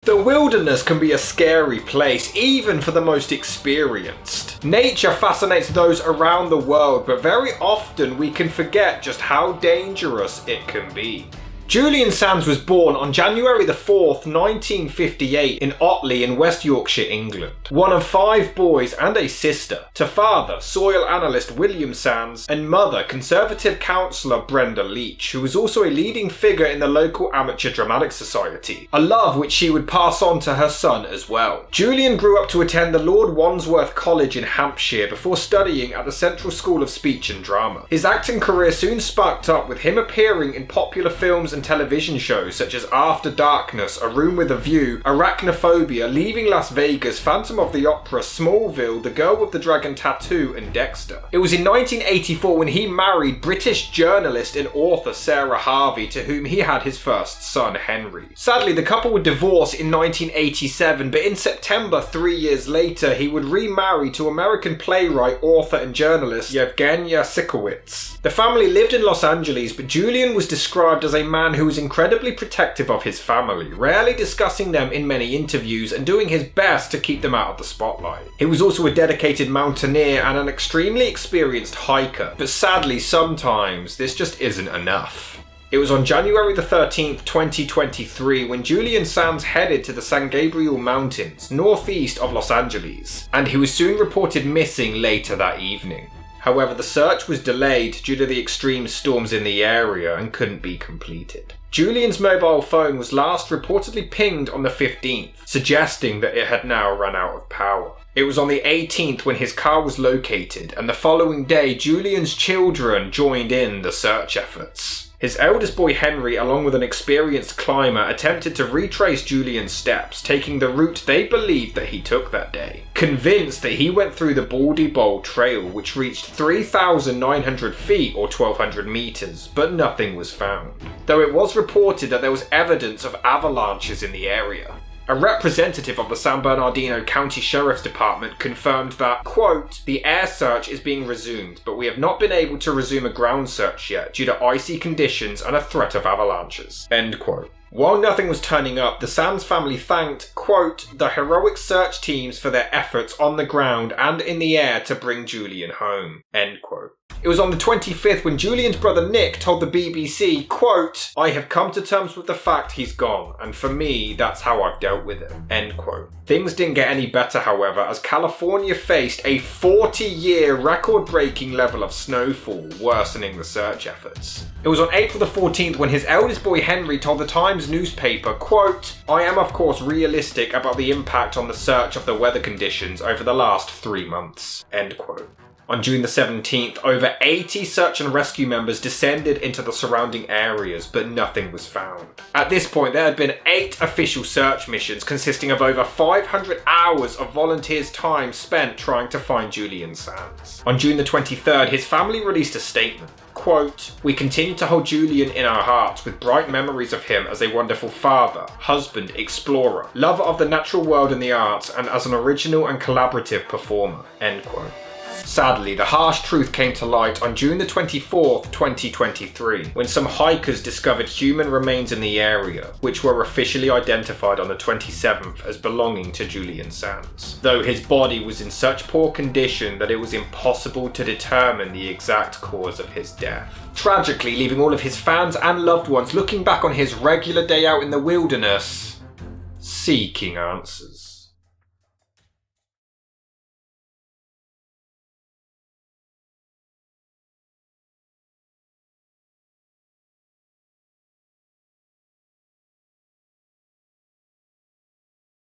The wilderness can be a scary place, even for the most experienced. Nature fascinates those around the world, but very often we can forget just how dangerous it can be. Julian Sands was born on January the 4th, 1958 in Otley in West Yorkshire, England. One of 5 boys and a sister, to father, soil analyst William Sands, and mother, conservative counsellor Brenda Leach, who was also a leading figure in the local amateur dramatic society, a love which she would pass on to her son as well. Julian grew up to attend the Lord Wandsworth College in Hampshire before studying at the Central School of Speech and Drama. His acting career soon sparked up, with him appearing in popular films and television shows such as After Darkness, A Room with a View, Arachnophobia, Leaving Las Vegas, Phantom of the Opera, Smallville, The Girl with the Dragon Tattoo, and Dexter. It was in 1984 when he married British journalist and author Sarah Harvey, to whom he had his first son, Henry. Sadly, the couple would divorce in 1987, but in September, 3 years later, he would remarry to American playwright, author, and journalist Yevgenia Sikowitz. The family lived in Los Angeles, but Julian was described as a man who was incredibly protective of his family, rarely discussing them in many interviews and doing his best to keep them out of the spotlight. He was also a dedicated mountaineer and an extremely experienced hiker, but sadly sometimes this just isn't enough. It was on January the 13th, 2023 when Julian Sands headed to the San Gabriel Mountains, northeast of Los Angeles, and he was soon reported missing later that evening. However, the search was delayed due to the extreme storms in the area and couldn't be completed. Julian's mobile phone was last reportedly pinged on the 15th, suggesting that it had now run out of power. It was on the 18th when his car was located, and the following day Julian's children joined in the search efforts. His eldest boy Henry, along with an experienced climber, attempted to retrace Julian's steps, taking the route they believed that he took that day. Convinced that he went through the Baldy Bowl Trail, which reached 3,900 feet or 1,200 meters, but nothing was found. Though it was reported that there was evidence of avalanches in the area. A representative of the San Bernardino County Sheriff's Department confirmed that, quote, "The air search is being resumed, but we have not been able to resume a ground search yet due to icy conditions and a threat of avalanches," end quote. While nothing was turning up, the Sands family thanked, quote, "the heroic search teams for their efforts on the ground and in the air to bring Julian home," end quote. It was on the 25th when Julian's brother Nick told the BBC, quote, "I have come to terms with the fact he's gone, and for me, that's how I've dealt with it," end quote. Things didn't get any better, however, as California faced a 40-year record-breaking level of snowfall, worsening the search efforts. It was on April the 14th when his eldest boy Henry told the Times newspaper, quote, "I am of course realistic about the impact on the search of the weather conditions over the last 3 months," end quote. On June the 17th, over 80 search and rescue members descended into the surrounding areas, but nothing was found. At this point, there had been 8 official search missions consisting of over 500 hours of volunteers' time spent trying to find Julian Sands. On June the 23rd, his family released a statement. Quote, "We continue to hold Julian in our hearts with bright memories of him as a wonderful father, husband, explorer, lover of the natural world and the arts, and as an original and collaborative performer," end quote. Sadly, the harsh truth came to light on June the 24th, 2023, when some hikers discovered human remains in the area, which were officially identified on the 27th as belonging to Julian Sands, though his body was in such poor condition that it was impossible to determine the exact cause of his death. Tragically, leaving all of his fans and loved ones looking back on his regular day out in the wilderness, seeking answers.